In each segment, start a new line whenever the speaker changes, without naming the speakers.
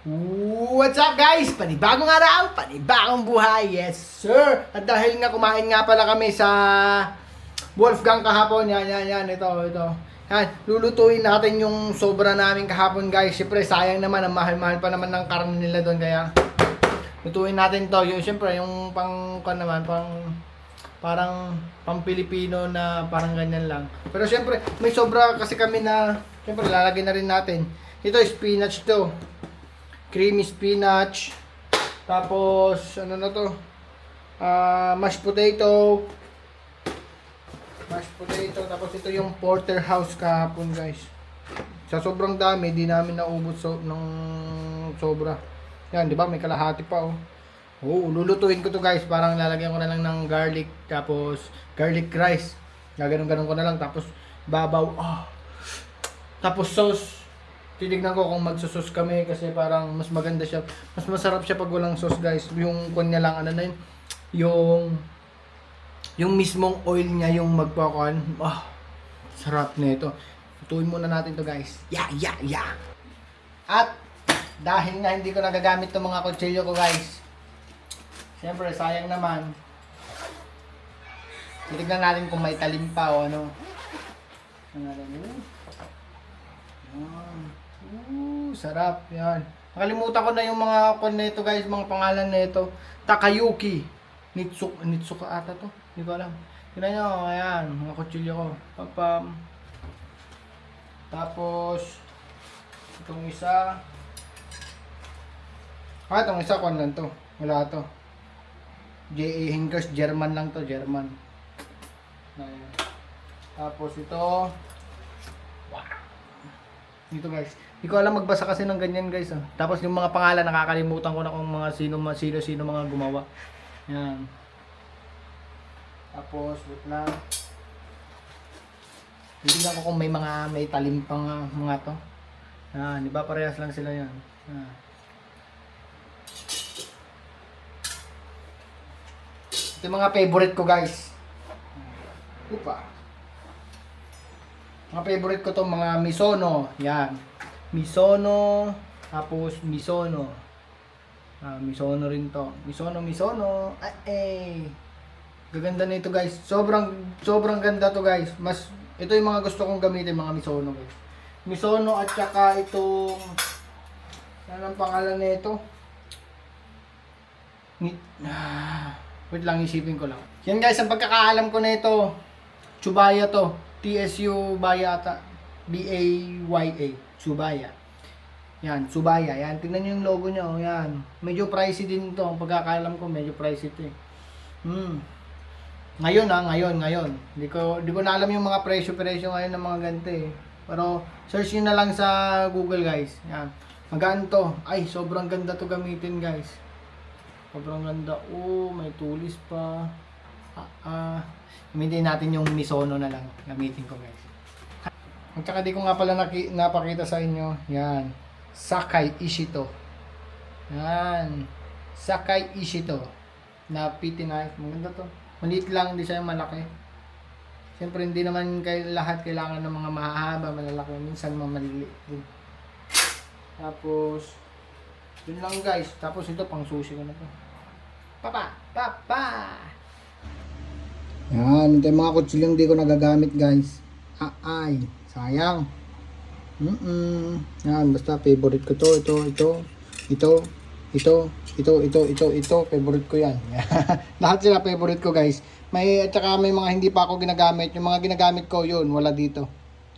What's up guys? Panibagong araw, panibagong buhay, yes sir! At dahil nga kumain nga pala kami sa Wolfgang kahapon, yan, ito. Yan, lulutuin natin yung sobra namin kahapon guys. Siyempre sayang naman, ang mahal-mahal pa naman ng karne nila doon. Kaya lutuin natin to. Yung, siyempre yung parang pang Pilipino na parang ganyan lang. Pero siyempre may sobra kasi kami na siyempre lalagyan na rin natin. Ito spinach to. Creamy spinach. Tapos, ano na to? Mashed potato. Mashed potato. Tapos ito yung porterhouse kahapon guys. Sa sobrang dami, di namin naubos ng sobra. Yan, di ba? May kalahati pa oh. Oh, lulutuin ko to guys. Parang lalagyan ko na lang ng garlic. Tapos, garlic rice. Gaganon-ganon ko na lang. Tapos, babaw. Oh. Tapos sauce. Titignan ko kung magsusos kami kasi parang mas maganda siya. Mas masarap siya pag walang sauce guys. Yung kunya lang ano na yun. Yung mismong oil niya yung magpakuan. Sarap nito. Tutuin muna natin to guys. Yeah. At dahil nga hindi ko nagagamit tong mga kutsilyo ko guys. Siyempre sayang naman. Titignan natin kung may talim pa o ano. Sarap. Yan. Nakalimutan ko na yung mga kon nito guys, mga pangalan nito. Takayuki. Nitsuka ata to. Hindi ko alam. Tingnan nyo, ayan, mga kutsilyo ko. Papam. Tapos, itong isa. Itong isa, kon lang to. Wala to. J.A. Hinkers, German lang to, German. Ayan. Tapos ito. Dito guys. Hindi ko alam magbasa kasi ng ganyan guys. Tapos yung mga pangalan nakakalimutan ko na kung mga sino mga gumawa. Yan. Tapos wait lang. Titignan ko kung may talim pang mga to. Yan, di ba parehas lang sila yan. Yan. Ito yung mga favorite ko guys. Upa. Mga favorite ko to mga misono. Yan. Misono. Tapos misono. Misono rin to. Misono. Gaganda na ito guys. Sobrang ganda to guys. Ito yung mga gusto kong gamitin mga misono guys. Misono at saka itong ano ang pangalan na ito? Wait lang, isipin ko lang. Yan guys, ang pagkakaalam ko na ito. Tsubaya to. TSU Baya ata. B-A-Y-A. Tsubaya. Yan, Tsubaya. Yan, tingnan nyo yung logo niya. Oh, yan. Medyo pricey din to. Ang pagkakaalam ko, medyo pricey ito eh. Ngayon. Hindi ko na alam yung mga presyo ngayon ng mga ganito eh. Pero, search nyo na lang sa Google guys. Yan. Magaan to. Ay, sobrang ganda to gamitin guys. Sobrang ganda. Oh, may tulis pa. Gamitin natin yung misono na lang. Gamitin ko guys. At saka di ko nga pala napakita sa inyo. Yan. Sakai Ishito. Yan. Sakai Ishito. Na PT knife. Maganda to. Maliit lang. Hindi siya malaki. Siyempre hindi naman lahat kailangan ng mga mahahaba, malalaki. Minsan maliliit din. Tapos yun lang guys. Tapos ito pang sushi ko na to. Papa. Yan, ito yung mga kutsilyong di ko nagagamit guys. Sayang. Yan, basta favorite ko to. Ito, favorite ko yan. Lahat sila favorite ko guys. At saka may mga hindi pa ako ginagamit. Yung mga ginagamit ko, yun, wala dito.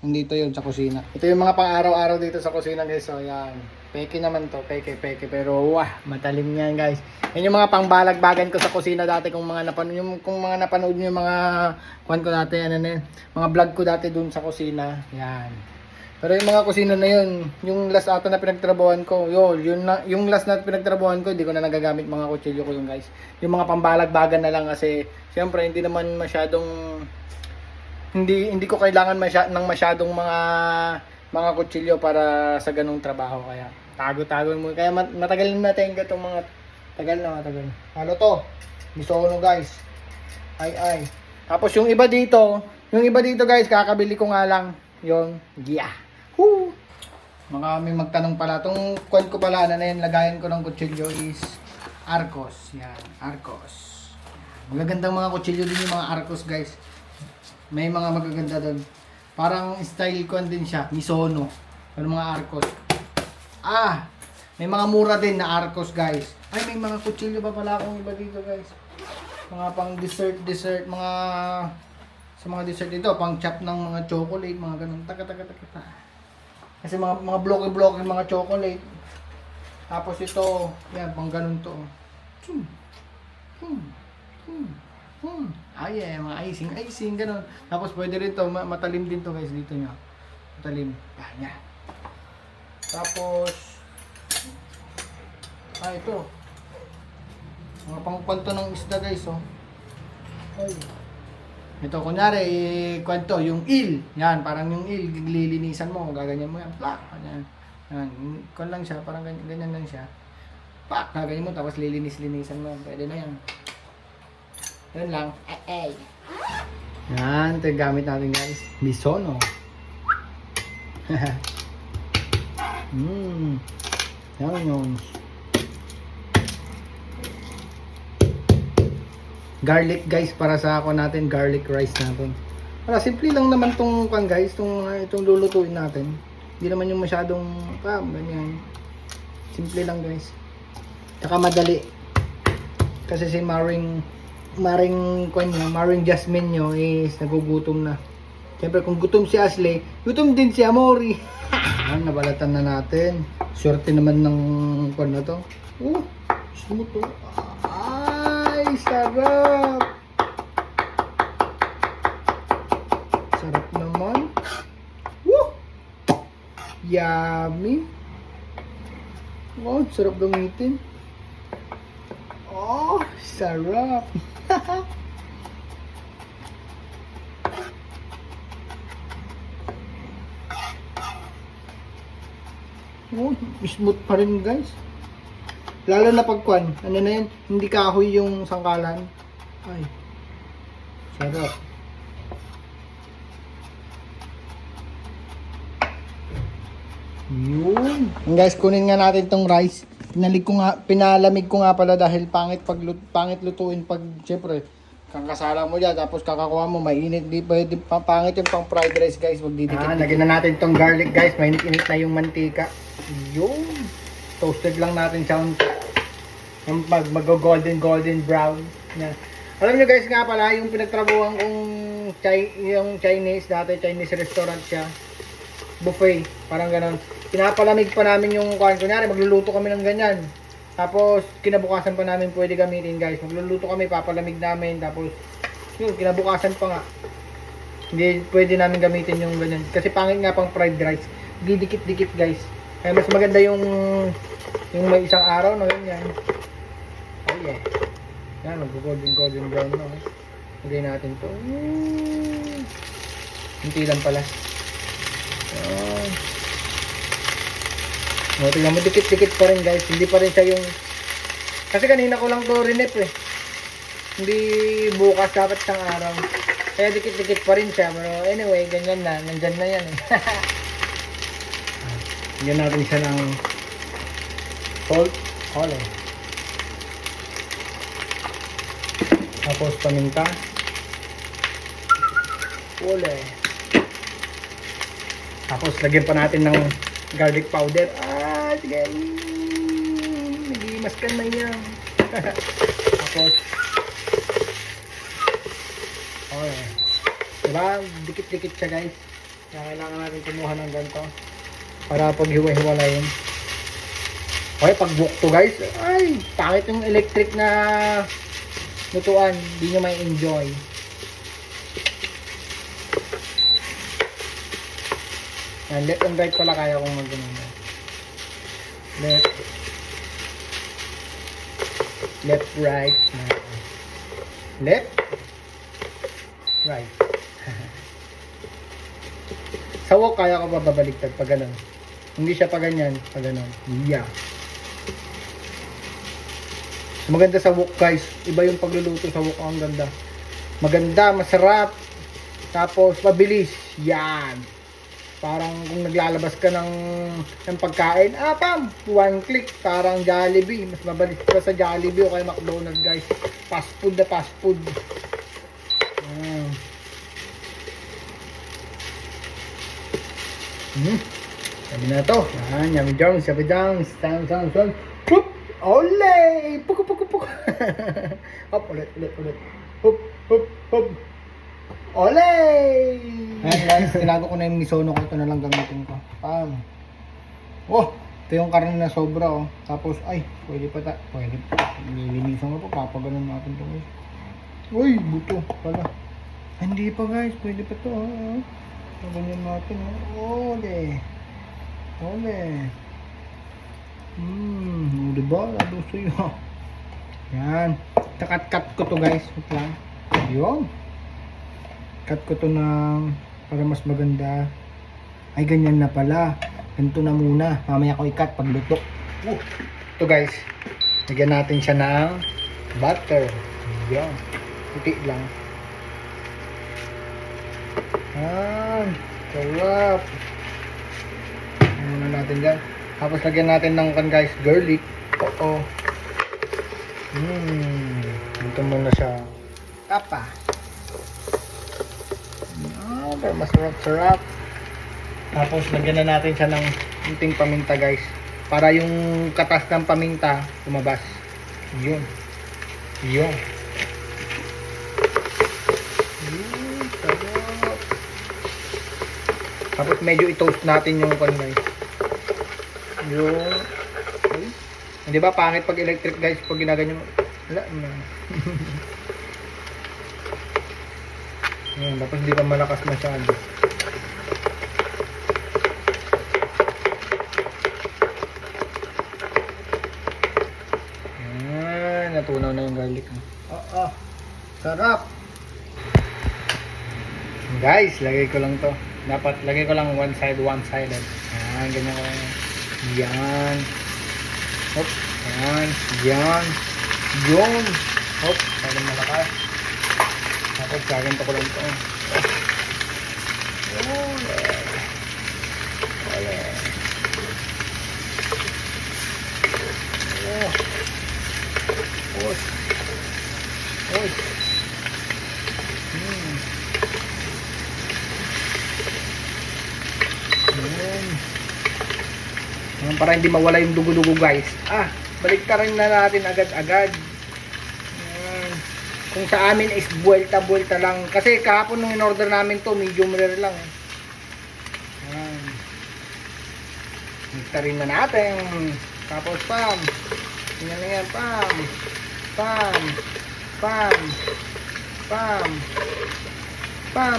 Nandito yun sa kusina. Ito yung mga pang-araw-araw dito sa kusina guys. So yan. Peke naman to. Peke. Pero matalim yan guys. Yan yung mga pangbalagbagan ko sa kusina dati. Kung mga napanood nyo yung mga ko dati. Mga vlog ko dati dun sa kusina. Yan. Pero yung mga kusina na yun. Yung last ata na pinagtrabuhan ko. Yung last na pinagtrabuhan ko. Hindi ko na nagagamit mga kutsilyo ko yun guys. Yung mga pambalagbagan na lang kasi. Siyempre hindi naman masyadong hindi ko kailangan ng masyadong mga kutsilyo para sa ganung trabaho kaya tago mo kaya matagal natin itong mga matagal. Ano to? Misono guys. Ay. Tapos yung iba dito guys kakabili ko nga lang yung Mga may magtanong pala. Itong kwan ko pala na yan, lagayan ko ng kutsilyo is Arcos. Yan, Arcos. Magagandang mga kutsilyo din yung mga Arcos guys. May mga magaganda doon. Parang style kwan din siya, Misono. Ano mga Arcos. May mga mura din na Arcos guys. Ay, may mga kutsilyo pa pala akong iba dito guys. Mga pang dessert, mga sa mga dessert dito, pang chop ng mga chocolate, mga ganun. Taka. Kasi mga blocky mga chocolate. Tapos ito, yan, pang ganun to. Mga icing, ganun. Tapos pwede rin to, matalim din to guys, dito nyo. Matalim. Yan. Tapos, ito. Mga pangkwanto ng isda guys, oh. Ay. Ito, kunyari, kwento, yung il. Yan, parang yung il, lilinisan mo, gaganyan mo yan. Plak! Yan. Kung lang siya, parang ganyan lang siya. Plak! Gaganyan mo, tapos lilinisan mo. Pwede na yan. Yan lang. Yan, ito yung gamit natin guys. Misono. Yan yun. Garlic guys, para sa ako natin, garlic rice natin. Simple lang naman tong pan guys, itong lulutuin natin. Hindi naman yung masyadong ganyan. Simple lang guys. Tsaka madali. Kasi si Maring Jasmine nyo is nagugutom na. Siyempre kung gutom si Ashley, gutom din si Amori. Nabalatan na natin. Swerte naman ng pan na to. Smooth to. Ay, sarap! Sarap naman. Woo! Yummy! Sarap gamitin. Sarap! Smooth pa rin guys. Lalo na pagkwan, ano na yun, hindi kahoy yung sangkalan. Ay, sarap. Yun. Guys, kunin nga natin tong rice. Pinalamig ko nga pala dahil pangit lutuin pag, syempre, kakasala mo dyan, tapos kakakuha mo, mainit, di pwede, pangit yung pang fried rice guys, magdidikit. Lagyan na natin tong garlic guys, mainit-init na yung mantika. Yun. Toasted lang natin siya yung mag-golden brown. Yan. Alam nyo guys nga pala, yung pinagtrabuhan kong yung Chinese restaurant siya. Buffet, parang ganon. Pinapalamig pa namin yung kunyari, magluluto kami ng ganyan. Tapos, kinabukasan pa namin pwede gamitin guys. Magluluto kami, papalamig namin. Tapos, yun, kinabukasan pa nga. Hindi pwede namin gamitin yung ganyan. Kasi pangit nga pang fried rice. Didikit-dikit guys. Kaya mas maganda yung may isang araw, no? Yan. Oh yeah. Yan, mag-golden brown, no? Lagay natin to. Hindi lang pala. Tingnan mo, dikit-dikit pa rin guys. Hindi pa rin siya yung... Kasi kanina ko lang to rinip eh. Hindi bukas, dapat isang araw. Kaya dikit-dikit pa rin siya. Pero anyway, ganyan na. Nandyan na yan eh. Lagyan natin siya ng salt, olive. Tapos paminta. Olive. Tapos lagyan pa natin ng garlic powder. Sige. Nagimaskan na yan. Tapos olive. Diba? Dikit-dikit siya guys. Kaya kailangan natin kumuha ng ganito. Para pag hiwa-hiwalayin. Okay, pag buhok to guys, ay, pangit yung electric na lutuan. Hindi nyo may enjoy. Yan, left and right pala kaya kong mag-ganun. Left, right. Left, right. Sa wok kaya ko pa babaliktad pag ganun. Hindi siya pa ganyan, pag ganun. Yeah. Maganda sa wok guys. Iba yung pagluluto sa wok. Ang ganda. Maganda, masarap. Tapos mabilis. Yan. Parang kung naglalabas ka ng pagkain, pam, one click, parang Jollibee. Mas mabilis pa sa Jollibee o kay McDonald's guys. Fast food na fast food. Sabi na to. Yummy Jones, sabi Jones. Sound. Pup! Ole! Puko. Hop, ulit. Hup. Ole! Ayan guys, tinago ko na yung misono ko. Ito na lang gamitin ko. Pam. Oh! Ito yung karne na sobra oh. Tapos, pwede pa. Nilinisan ko pa. Papaganon natin ito guys. Uy, buto pala. Hindi pa guys, pwede pa to. Ganyan natin. Ole. Diba? Laduso yun. Yan. Cut ko to guys. Wait lang. Yun. Cut ko to para mas maganda. Ay, ganyan na pala. Ganito na muna. Mamaya ko i-cut pag luto. Ito guys. Lagyan natin siya ng butter. Yan. Puti lang. Sarap. Muna natin dyan. Tapos lagyan natin ng guys, garlic. Dito muna siya. Tapa. Para masarap. Tapos lagyan na natin siya ng unting paminta guys. Para yung katas ng paminta lumabas. Yun. Sarap. Tapos medyo i-toast natin yung guys. Yun. Hindi ba pangit pag electric guys pag ginaganyan mo? Wala na. Yan, tapos hindi pa malakas masyado. Yan, natunaw na yung garlic. Sarap. Guys, lagay ko lang to. Dapat lagay ko lang one-sided. Yan, ganyan ko lang. Yan. Hop. Yan. Yun. Hop. Parang malakas. Tapos gaganto ko lang ito. Para hindi mawala yung dugo-dugo guys. Balik ka rin na natin agad-agad. Kung sa amin is buwelta-buwelta lang. Kasi kahapon nung in-order namin to, medium rare lang. Balik rin na natin. Tapos pam. Tingnan na yan. Pam.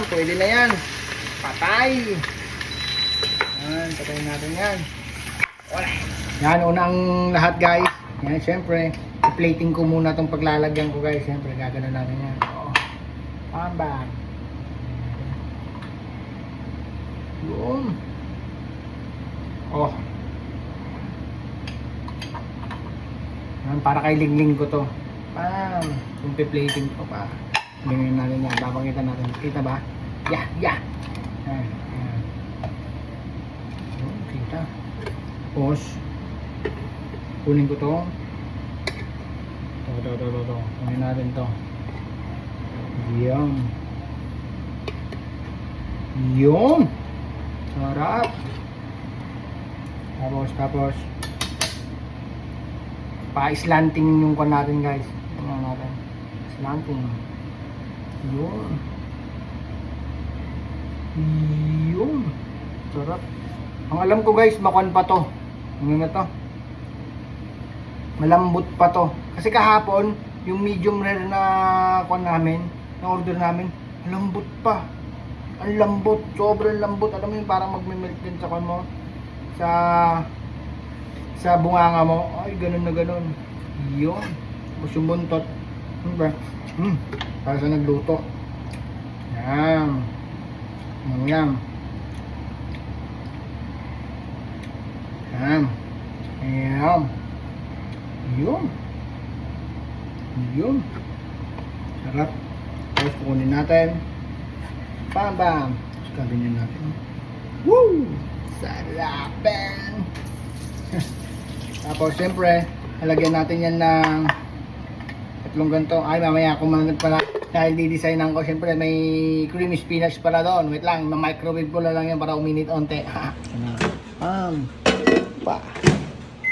Pwede na yan. Patay. Patayin natin yan. Yan, unang lahat guys. Yan, syempre, i-plating ko muna itong paglalagyan ko guys. Syempre, gagana natin yan. Bam. Yun. Yan, para kay Lingling ko to. Bam. Kung pi-plating ko pa. Ganyan natin yan. Babangita natin. Kita ba? Yeah. Yan. Kita. Tapos, kunin ko to. Ito. Kunin natin to. Yun. Sarap. Tapos. Pa-slanting yung kan natin guys. Tingnan natin. Slanting. Yun. Sarap. Ang alam ko guys, makuan pa to. Ano to? Malambot pa to. Kasi kahapon, yung medium rare na kuan namin, na order namin, lambot pa. Ang lambot, sobrang lambot. Alam mo yun, parang magme-melt din sa kuan mo. Sa bunganga mo. Ay, ganun na ganun. Yun. Tapos yung buntot. Para sa nagluto. Yan. Yun. Sarap. Tapos kukunin natin. Bam. Tapos ganyan natin. Woo! Sarapin! Tapos syempre, halagyan natin yan ng tatlong ganito. Ay, mamaya kumanag pala. Dahil di-designan ko, syempre may creamy spinach pala doon. Wait lang, ma-microwave ko lang yan para uminit onte. Pa.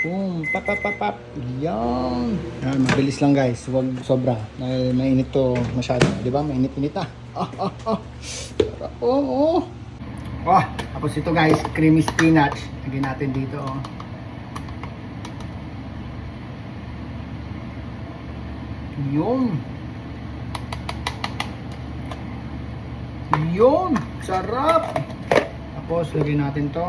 Boom, pap, pap, pap, pap. Yan. Yan, mabilis lang guys. Huwag sobra. Dahil mainit to masyado. Di ba? Mainit-init na. Oh. Tapos ito guys, creamy spinach. Lagyan natin dito. Yun. Sarap. Tapos lagyan natin to.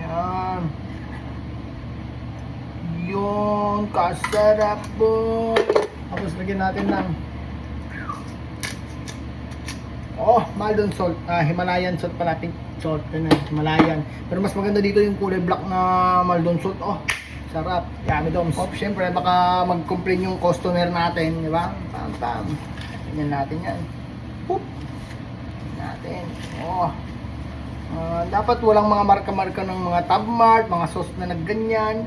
Yan. Yun, kasarap po. Tapos lagyan natin ng Maldon salt. Himalayan salt pala, pink salt. Himalayan. Pero mas maganda dito yung kulay black na Maldon salt. Sarap. Yummy doms. Syempre baka mag-complain yung customer natin, di ba? Pam. Tingnan natin yan. Poop. Natin. Dapat walang mga marka-marka ng mga tabmart, mga sauce na nagganyan.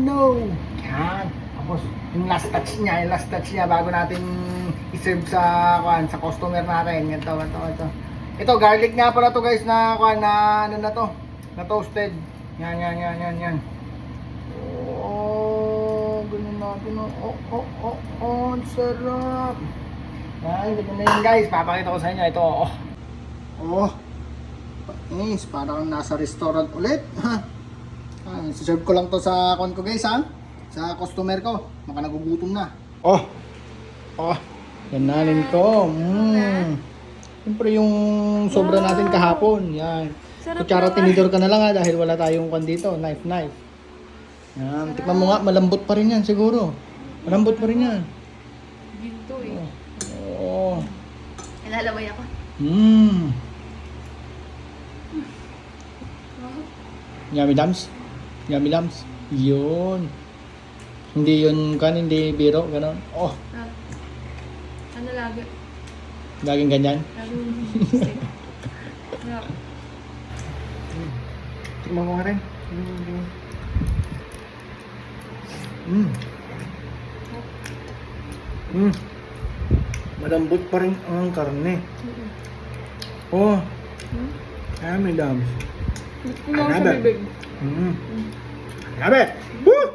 No. Yan. Tapos yung last touch niya bago natin i-serve sa customer natin. Ito. Ito garlic nga pala to guys na na toasted. Yan. Ganun natin. Ang sarap. Yan, ganun na yun guys. Papakita ko sa inyo ito. Yes, parang nasa restaurant ulit. Serve ko lang to sa ko guys sa customer ko. Baka nagugutom na. Gananin ko. Siyempre yung sobra natin kahapon. Yan. Kutsara tinidor ka na lang dahil wala tayong dito. Knife. Yan. Tikman mo nga, malambot pa rin yan siguro. Malambot pa rin yan.
Ginto eh.
Ilalaway ako.
Yummy dams. Yun. Hindi yun hindi biro, gano'n.
Ano lagi?
Laging ganyan.
Steak.
Tikman mo nga rin. Malambot pa rin ang karne. Yummy dams. Grabe! Woo!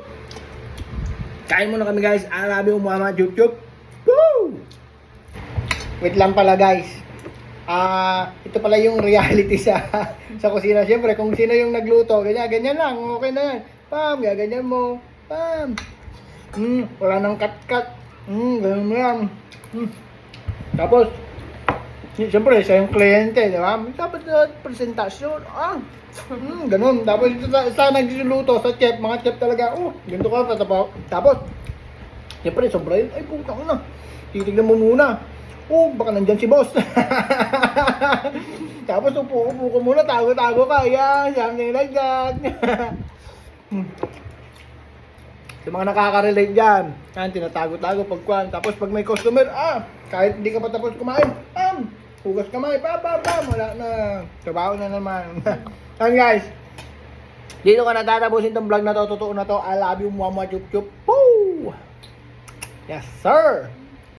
Kain muna kami guys. Arabi umama chup-chup. Woo! Wait lang pala guys. Ito pala yung reality sa kusina. Siyempre kung sino yung nagluto, ganyan lang. Okay na yan. Pam, gaganyan mo. Pam. Wala nang cut-cut. Ganyan mo yan. Tapos, siyempre siya yung kliyente, di ba? Dapat presentasyon. Ganun. Tapos sa nagluluto sa chef, mga chef talaga, ganito ka. Tapos, siyempre, sobra yun. Ay, putang na. Titignan mo muna. Baka nandyan si boss. Tapos, upo ko muna. Tago-tago ka. Yan, something like that. Sa mga nakaka-relate dyan, yan, tinatago-tago pagkuhan. Tapos, pag may customer, kahit hindi ka pa tapos kumain, hugas kamay, wala na. Trabaho na naman. Yan guys, dito ka natatapusin tong vlog na to. Totoo na to. I love you, mama, chup chup. Woo! Yes sir!